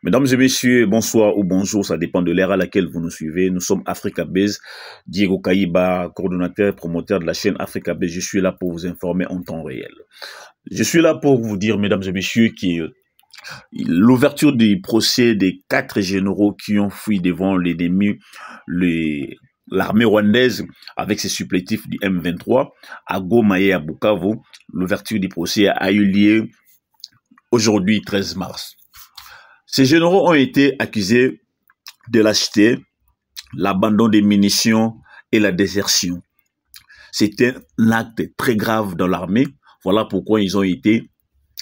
Mesdames et messieurs, bonsoir ou bonjour, ça dépend de l'ère à laquelle vous nous suivez. Nous sommes Africa Base, Diego Kayiba, coordonnateur et promoteur de la chaîne Africa Base. Je suis là pour vous informer en temps réel. Je suis là pour vous dire, mesdames et messieurs, que l'ouverture du procès des 4 généraux qui ont fui devant l'ennemi, l'armée rwandaise avec ses supplétifs du M23 à Goma et à Bukavu, l'ouverture du procès a eu lieu aujourd'hui, 13 mars. Ces généraux ont été accusés de lâcheté, l'abandon des munitions et la désertion. C'était un acte très grave dans l'armée. Voilà pourquoi ils ont été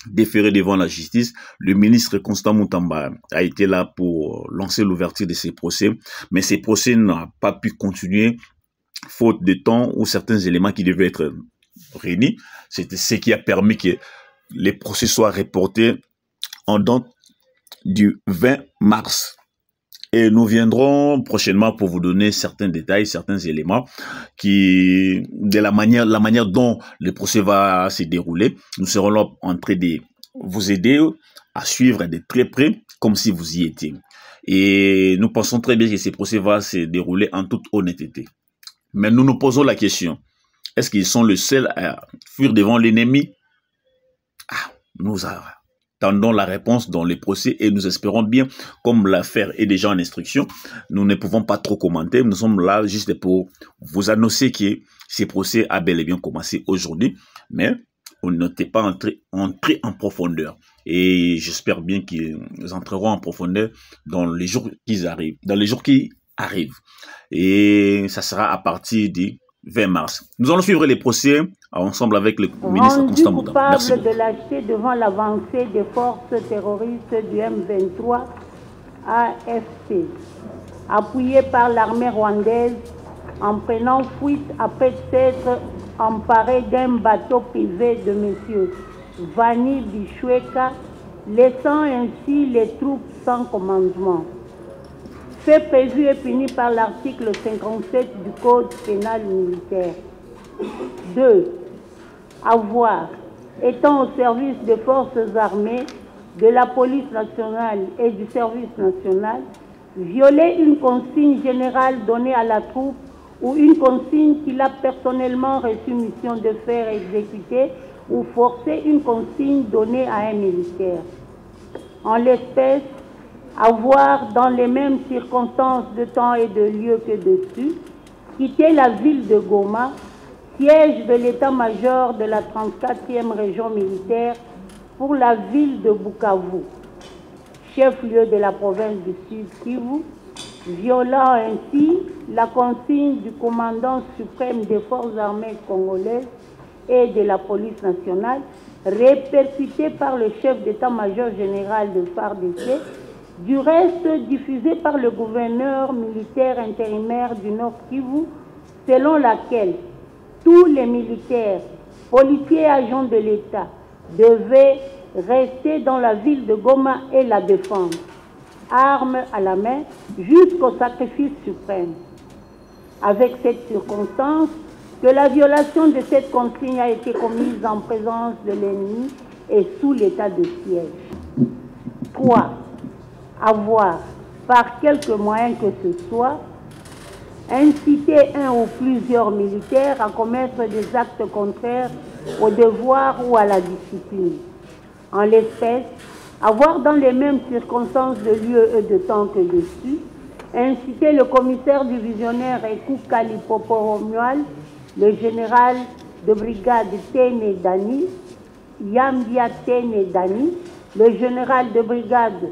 déférés devant la justice. Le ministre Constant Mutamba a été là pour lancer l'ouverture de ces procès, mais ces procès n'ont pas pu continuer faute de temps ou certains éléments qui devaient être réunis. C'était ce qui a permis que les procès soient reportés en date du 20 mars. Et nous viendrons prochainement pour vous donner certains détails, certains éléments de la manière dont le procès va se dérouler. Nous serons là en train de vous aider à suivre de très près comme si vous y étiez. Et nous pensons très bien que ce procès va se dérouler en toute honnêteté. Mais nous nous posons la question, est-ce qu'ils sont les seuls à fuir devant l'ennemi? Nous attendons la réponse dans les procès et nous espérons bien, comme l'affaire est déjà en instruction, nous ne pouvons pas trop commenter. Nous sommes là juste pour vous annoncer que ces procès a bel et bien commencé aujourd'hui, mais on n'était pas entré en profondeur. Et j'espère bien qu'ils entreront en profondeur dans les jours qui arrivent. Et ça sera à partir du 20 mars. Nous allons suivre les procès ensemble avec le ministre Constant Mutamba. Merci. De lâcheté devant l'avancée des forces terroristes du M23 AFC, appuyé par l'armée rwandaise en prenant fuite après s'être emparé d'un bateau privé de M. Vani Bichweka, laissant ainsi les troupes sans commandement. Fait prévu et puni par l'article 57 du Code pénal militaire. 2. Avoir, étant au service des forces armées, de la police nationale et du service national, violer une consigne générale donnée à la troupe ou une consigne qu'il a personnellement reçu mission de faire exécuter ou forcer une consigne donnée à un militaire. En l'espèce, avoir, dans les mêmes circonstances de temps et de lieu que dessus, quitté la ville de Goma, siège de l'état-major de la 34e région militaire, pour la ville de Bukavu, chef-lieu de la province du Sud Kivu, violant ainsi la consigne du commandant suprême des forces armées congolaises et de la police nationale, répercutée par le chef d'état-major général de FARDC, du reste diffusé par le gouverneur militaire intérimaire du Nord Kivu, selon laquelle tous les militaires, policiers et agents de l'État devaient rester dans la ville de Goma et la défendre, armes à la main, jusqu'au sacrifice suprême. Avec cette circonstance, que la violation de cette consigne a été commise en présence de l'ennemi et sous l'état de siège. 3. Avoir, par quelque moyen que ce soit, inciter un ou plusieurs militaires à commettre des actes contraires au devoir ou à la discipline. En l'espèce, avoir dans les mêmes circonstances de lieu et de temps que dessus, inciter le commissaire divisionnaire Ekou Kalipoporomual, le général de brigade Tene Dani, Yambia Tene Dani, le général de brigade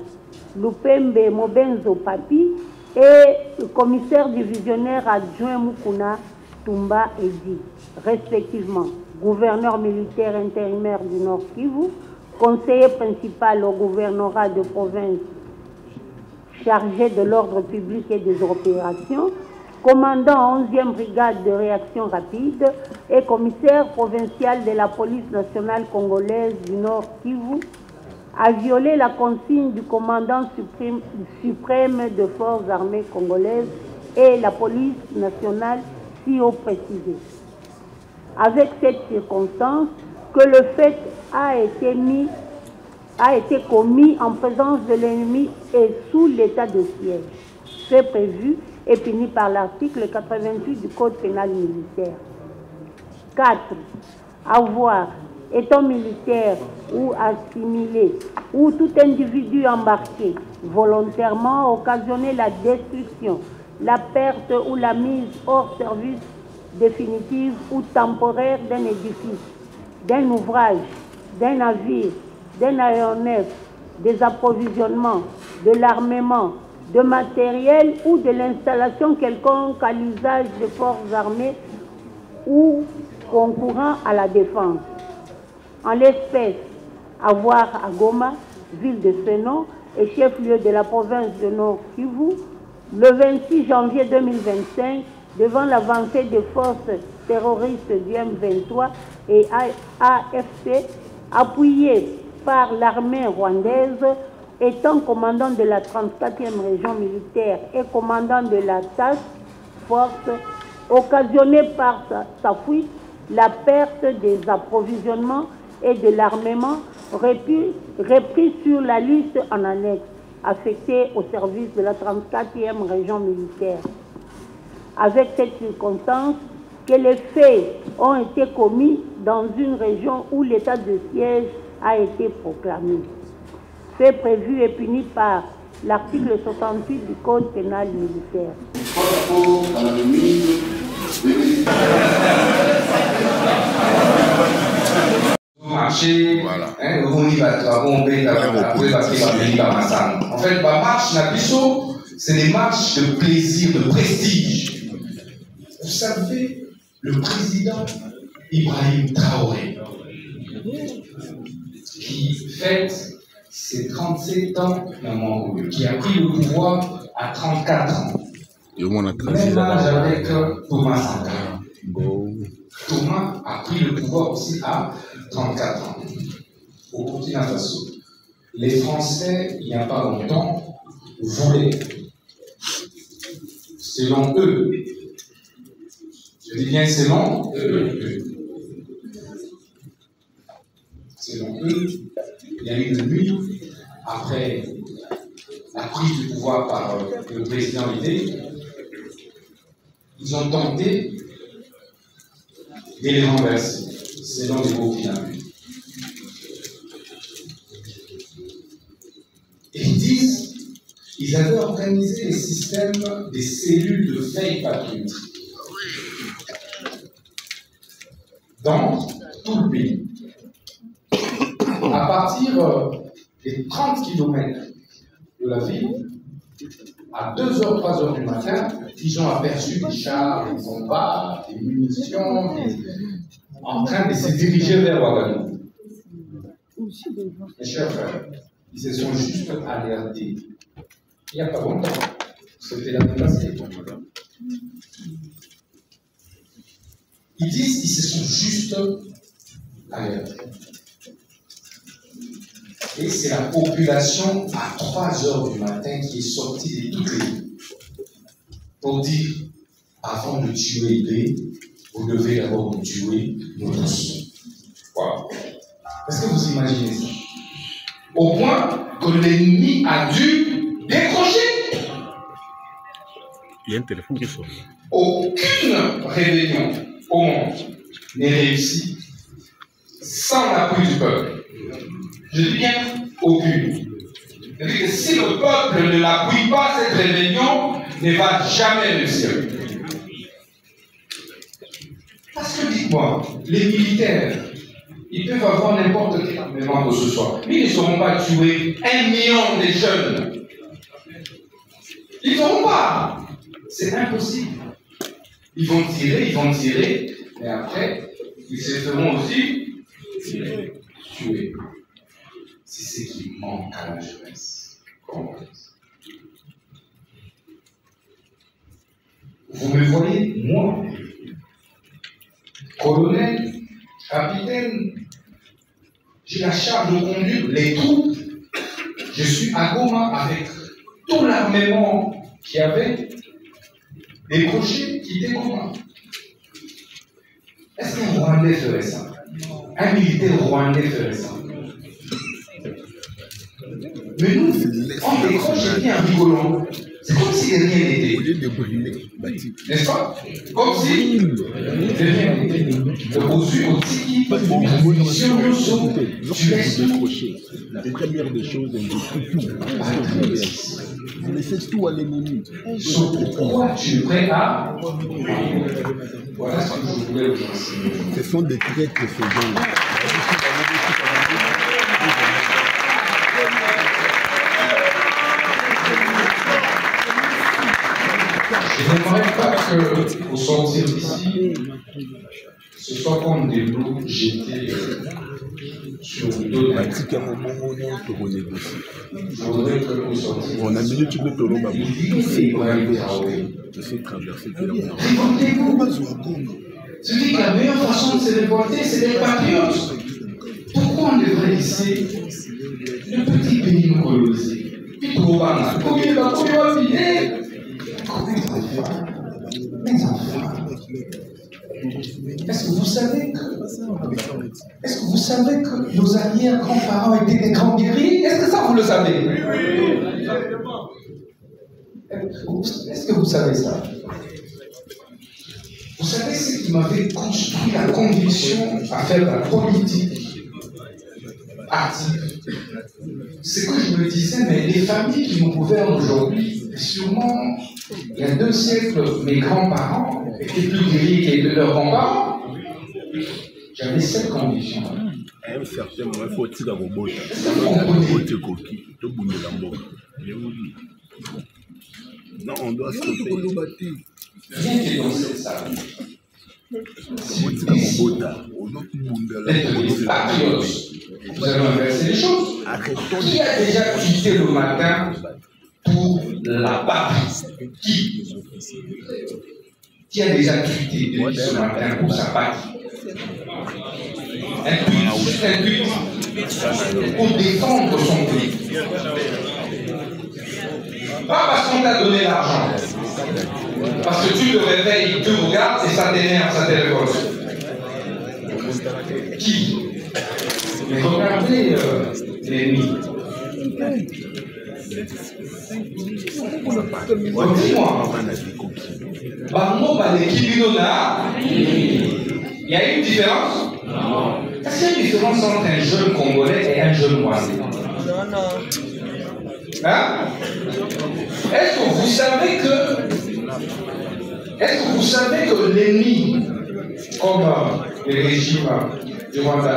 Lupembe Mobenzo Papi et le commissaire divisionnaire adjoint Mukuna Tumba Edi, respectivement gouverneur militaire intérimaire du Nord Kivu, conseiller principal au gouvernorat de province chargé de l'ordre public et des opérations, commandant 11e brigade de réaction rapide et commissaire provincial de la police nationale congolaise du Nord Kivu, a violé la consigne du commandant suprême de forces armées congolaises et la police nationale si haut précisé. Avec cette circonstance, que le fait a été mis a été commis en présence de l'ennemi et sous l'état de siège. Fait prévu et puni par l'article 88 du Code pénal militaire. 4. Avoir, étant militaire ou assimilé, ou tout individu embarqué, volontairement occasionner la destruction, la perte ou la mise hors service définitive ou temporaire d'un édifice, d'un ouvrage, d'un navire, d'un aéronef, des approvisionnements, de l'armement, de matériel ou de l'installation quelconque à l'usage des forces armées ou concourant à la défense. En l'espèce, avoir à Goma, ville de ce nom et chef-lieu de la province de Nord Kivu, le 26 janvier 2025, devant l'avancée des forces terroristes du M23 et AFC, appuyées par l'armée rwandaise, étant commandant de la 34e région militaire et commandant de la task force, occasionnée par sa fuite, la perte des approvisionnements et de l'armement repris sur la liste en annexe, affectés au service de la 34e région militaire. Avec cette circonstance, que les faits ont été commis dans une région où l'état de siège a été proclamé. Fait prévu et puni par l'article 68 du Code pénal militaire. Marché, en fait, ma marche Nabiso, c'est des marches de plaisir, de prestige. Vous savez, le président Ibrahim Traoré, qui fête ses 37 ans, qui a pris le pouvoir à 34 ans. Même âge avec Thomas Sankara. Thomas a pris le pouvoir aussi à 34 ans. Au Burkina Faso, les Français, il n'y a pas longtemps, voulaient, selon eux, je dis bien selon eux, il y a eu une nuit après la prise du pouvoir par le président Lidé, ils ont tenté de les renverser, selon les Burkinabés. Et ils disent qu'ils avaient organisé les systèmes des cellules de veille patriotique dans tout le pays. À partir des 30 km de la ville, à 2h, 3h du matin, ils ont aperçu des chars, des combats, des munitions, en train de se diriger vers Ouagadougou. Mes chers frères, ils se sont juste alertés. Il n'y a pas longtemps, c'était l'année passée. Ils disent qu'ils se sont juste alertés. Et c'est la population à 3h du matin qui est sortie de toutes les villes pour dire, avant de tuer B, vous devez d'abord nous tuer, nous tous. Wow. Est-ce que vous imaginez ça? Au point que l'ennemi a dû décrocher. Il y a un téléphone qui sonne. Aucune rébellion au monde n'est réussie sans l'appui du peuple. Je dis bien aucune. C'est-à-dire que si le peuple ne l'appuie pas, cette rébellion ne va jamais réussir. Parce que dites-moi, les militaires, ils peuvent avoir n'importe quel armement que ce soit, mais ils ne sauront pas tuer 1 million de jeunes. Ils ne sauront pas. C'est impossible. Ils vont tirer, mais après, ils se feront aussi tuer. C'est ce qui manque à la jeunesse. Vous me voyez, moi, colonel, capitaine, j'ai la charge de conduire les troupes. Je suis à Goma avec tout l'armement qui avait décroché, qui était Goma. Est-ce qu'un Rwandais ferait ça? Un militaire rwandais ferait ça? Mais nous, on décroche bien en rigolant. C'est comme si rien n'était. N'est-ce pas? Comme si rien n'était. La première des choses, vous laissez tout à l'ennemi. Pourquoi tu es prêt à... Voilà ce que je voulais vous dire. Ce sont des traits que ce genre. Je n'aimerais pas que, au sortir d'ici, ce soit comme des loups jetés sur le dos d'un. Je voudrais que vous sortiez. On a mis tout le tour là-bas. Je sais traverser tout là-bas. Tu dis que la meilleure façon de se révolter, c'est d'être patriote. Pourquoi on devrait laisser le petit pays nous coloniser? Puis tout va, combien il va vider? Mes enfants, est-ce que vous savez que nos arrière-grands-parents étaient des grands guerriers? Est-ce que ça vous le savez? Est-ce que vous savez ça? Vous savez ce qui m'avait construit la conviction à faire de la politique active? C'est que je me disais, mais les familles qui nous gouvernent aujourd'hui, sûrement, il y a 2 siècles, mes grands-parents étaient plus guerriers que leurs grands-parents. J'avais cette conviction. À un certain moment, il faut tirer au bout. Non, on doit se faire. Rien que dans cette salle. Vous allez inverser les choses. Qui a déjà quitté le matin pour la patrie? Qui a déjà quitté depuis ce matin pour sa patrie? Un but pour défendre son pays. Pas parce qu'on t'a donné l'argent. Parce que tu te réveilles, tu regardes et ça t'énerve, ça te révolte. Qui? Mais regardez l'ennemi. Dis-moi. Il y a une différence? Non. Est-ce qu'il y a une différence entre un jeune Congolais et un jeune Rwandais? Non. Hein? Est-ce que vous savez que l'ennemi, comme le régime du Rwanda,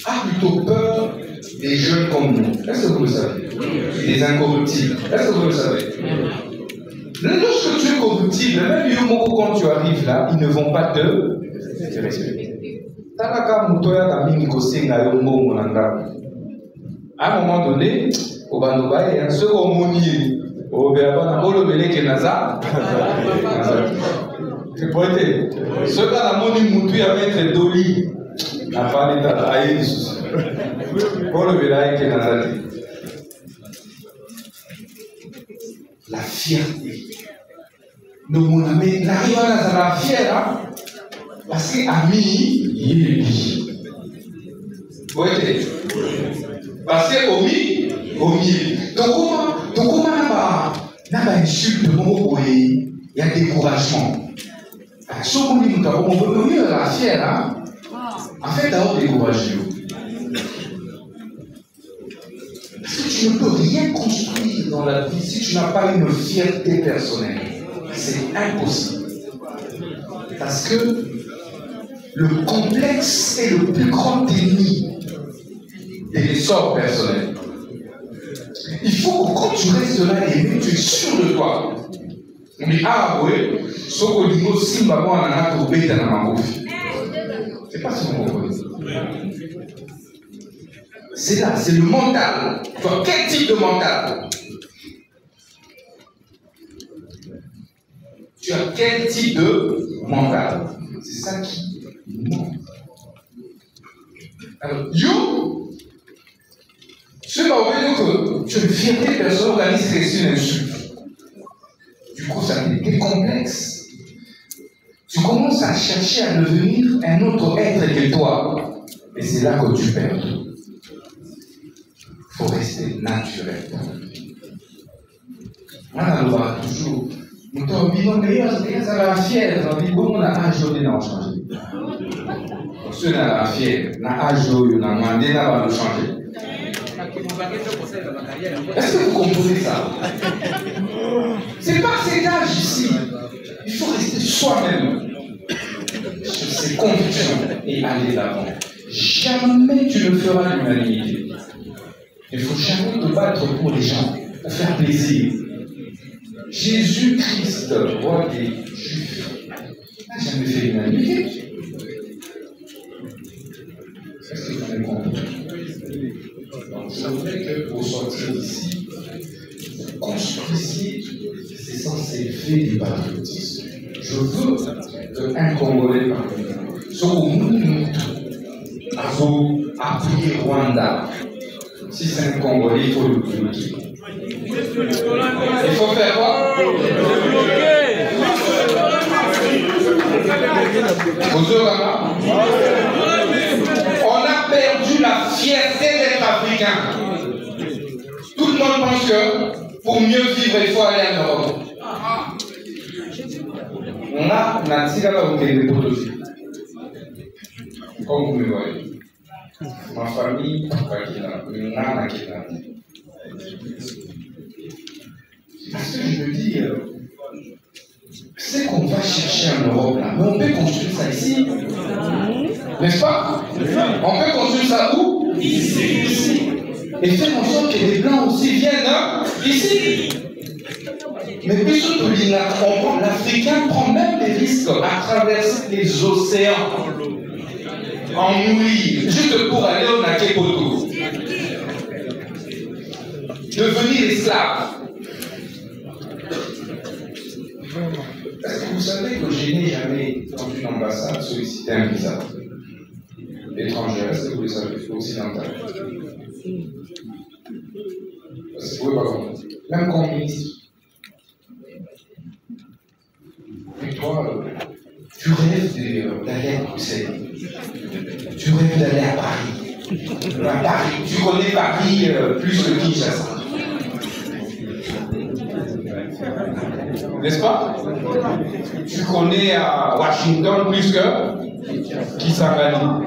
a plutôt peur des jeunes comme nous? Est-ce que vous le savez? Des incorruptibles. Est-ce que vous le savez? Lorsque tu es corruptible, même quand tu arrives là, ils ne vont pas te respecter. À un moment donné, au Bandobaye, ce qu'on au Béabana, au Lobélé qui est Naza, c'est pointé. Ce qu'on a moni moutou à mettre Doli, à faire des tailles, au Lobélé qui est Naza. La fierté. Nous, mon ami, n'arrive à la fière, parce que ami, il est. Voyez, parce que omi. Donc comment n'a pas insulte, il y a découragement. Si on dit nous avons mieux la fière, en fait, d'abord découragé. Parce que tu ne peux rien construire dans la vie si tu n'as pas une fierté personnelle. C'est impossible. Parce que le complexe est le plus grand ennemi de l'essor personnel. Il faut que quand tu restes là et tu es sûr de toi, on dit ah oui, ce que l'imo simba moi on a trouvé dans la mangofi. C'est pas ce qu'on comprenez. C'est là, c'est le mental. Tu as quel type de mental? Tu as quel type de mental? C'est ça qui manque. Alors, ce qu'on veut dire que tu as une fierté personnelle organise une insulte. Du coup, ça devient complexe. Tu commences à chercher à devenir un autre être que toi. Et c'est là que tu perds. Il faut rester naturel. On a toujours. Nous sommes fiers, on a ajouté dans le changer. Ceux qui sont fiers, on a ajouté dans le changer. Est-ce que vous comprenez ça? C'est pas cet âge ici. Il faut rester soi-même sur ses convictions et aller d'avant. Jamais tu ne feras l'unanimité. Il ne faut jamais te battre pour les gens, pour faire plaisir. Jésus-Christ, roi des Juifs, n'a jamais fait l'unanimité. Est-ce que vous avez compris? Donc, ça voudrait qu'au sortir d'ici, vous construisiez ces sens élevés du patriotisme. Je veux qu'un Congolais parmi nous soit au monde à vous appuyer Rwanda. Si c'est un Congolais, il faut le bloquer. Il faut faire quoi? On a perdu la fierté d'être africain. Tout le monde pense que pour mieux vivre, il faut aller en Europe. On a tiré la bouteille de Potosi. Comme vous me voyez. Ma famille, n'a pas. Parce que je me dis, c'est qu'on va chercher en Europe là, mais on peut construire ça ici. N'est-ce pas? On peut construire ça où? Ici. Et faire en sorte que les Blancs aussi viennent ici. Mais plus l'Africain prend même des risques à traverser les océans en mouille, juste pour aller au Nakepoto. Devenir esclave. Est-ce que vous savez que je n'ai jamais, dans une ambassade, sollicité un visa étranger? Est-ce que vous le savez? Occidental. Parce que vous ne pouvez pas comprendre. Même comme ministre. Et toi, tu rêves d'aller à Bruxelles. Tu rêves d'aller à Paris. Tu connais Paris plus que Kinshasa. N'est-ce pas? Tu connais à Washington plus que Kisangani,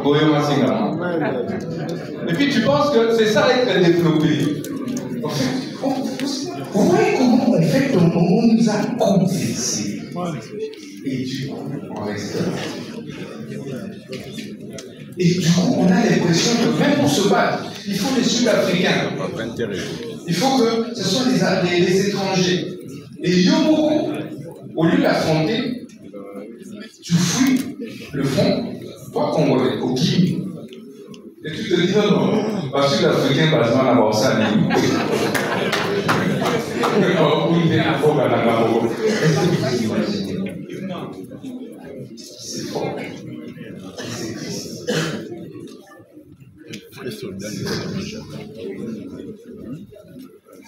Boyoma Singama. Et puis tu penses que c'est ça être développé. En fait, vous voyez comment en fait on nous a complexés. Et du coup, on reste. Et du coup, on a l'impression que même pour se battre, il faut les Sud-Africains. Il faut que ce soit les étrangers. Et Yomoko, au lieu d'affronter, tu fouilles le fond, toi Congolais, au Kim. Et tu te dis non, parce que l'Africain, par exemple, n'a pas ça. C'est fort. C'est triste.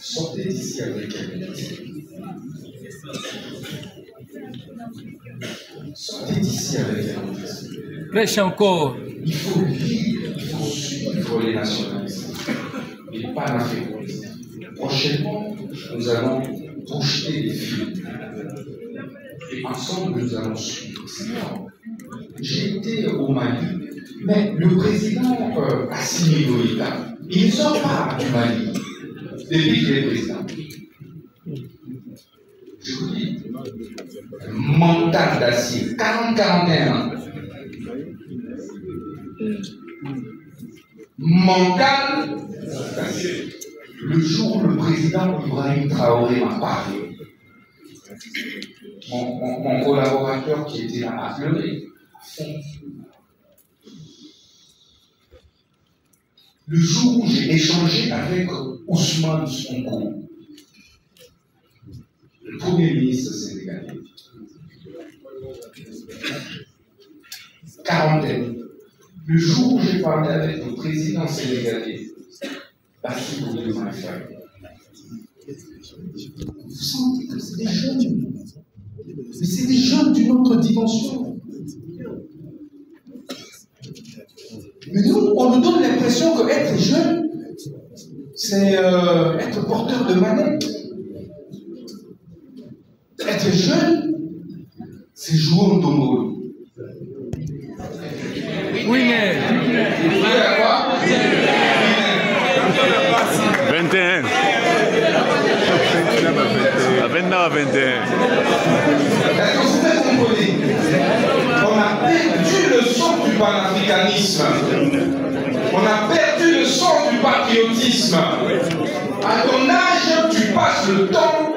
Sortez d'ici avec elle. Sortez d'ici avec elle. Prêche encore. Il faut lire, il faut suivre les nationalistes et pas l'africanisme. Prochainement, nous allons projeter des films. Et ensemble, nous allons suivre ces films. J'ai été au Mali, mais le président Assimi Goïta, il ne sort pas du Mali depuis qu'il est président. Je vous dis, mental d'acier, 40-41 ans. Mental d'acier. Le jour où le président Ibrahim Traoré m'a parlé, mon collaborateur qui était là a pleuré. Le jour où j'ai échangé avec Ousmane Sonko, le premier ministre sénégalais, quarantaine, le jour où j'ai parlé avec le président sénégalais, Bassirou Diomaye Faye, vous sentez que c'est des jeunes, mais c'est des jeunes d'une autre dimension. Mais nous, on nous donne l'impression qu'être jeune, c'est être porteur de manette. Être jeune, c'est jouer au tombolo. Oui, mais. Vous voyez à quoi? 21. À 29 à 21. Est-ce que vous comprenez? On a perdu le sens du panafricanisme. On a perdu le sens du patriotisme. À ton âge, tu passes le temps.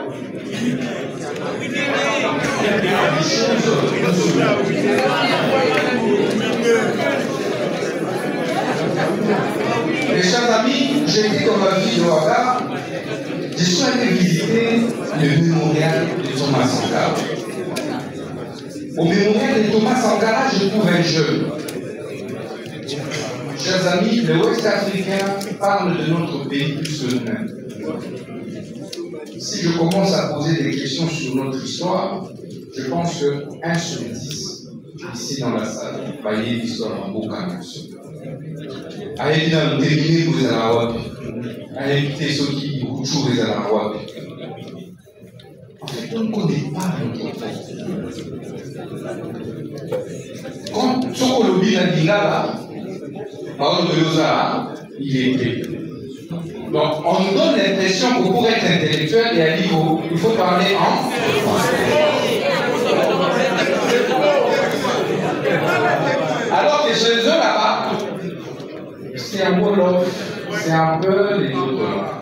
Mes chers amis, j'ai dit dans ma vie de Ouaga, je suis allé visiter le mémorial de Thomas Sankara. Au mémorial de Thomas Sankara, je trouve un jeune. Chers amis, le Ouest africain parle de notre pays plus que nous-mêmes. Si je commence à poser des questions sur notre histoire, je pense que 1 sur 10, ici dans la salle, va y avoir l'histoire en beau canus. Aïe, dans le terminé, vous allez avoir. Aïe, éviter ceux qui vous jouent, vous allez avoir. En fait, on ne connaît pas notre pays. Quand Sokolobi n'a dit là, par exemple, il est épais. Donc, on nous donne l'impression que pour être intellectuel et à niveau, il faut parler en français. Alors que chez eux là-bas, c'est un Wolof, c'est un peu les autres.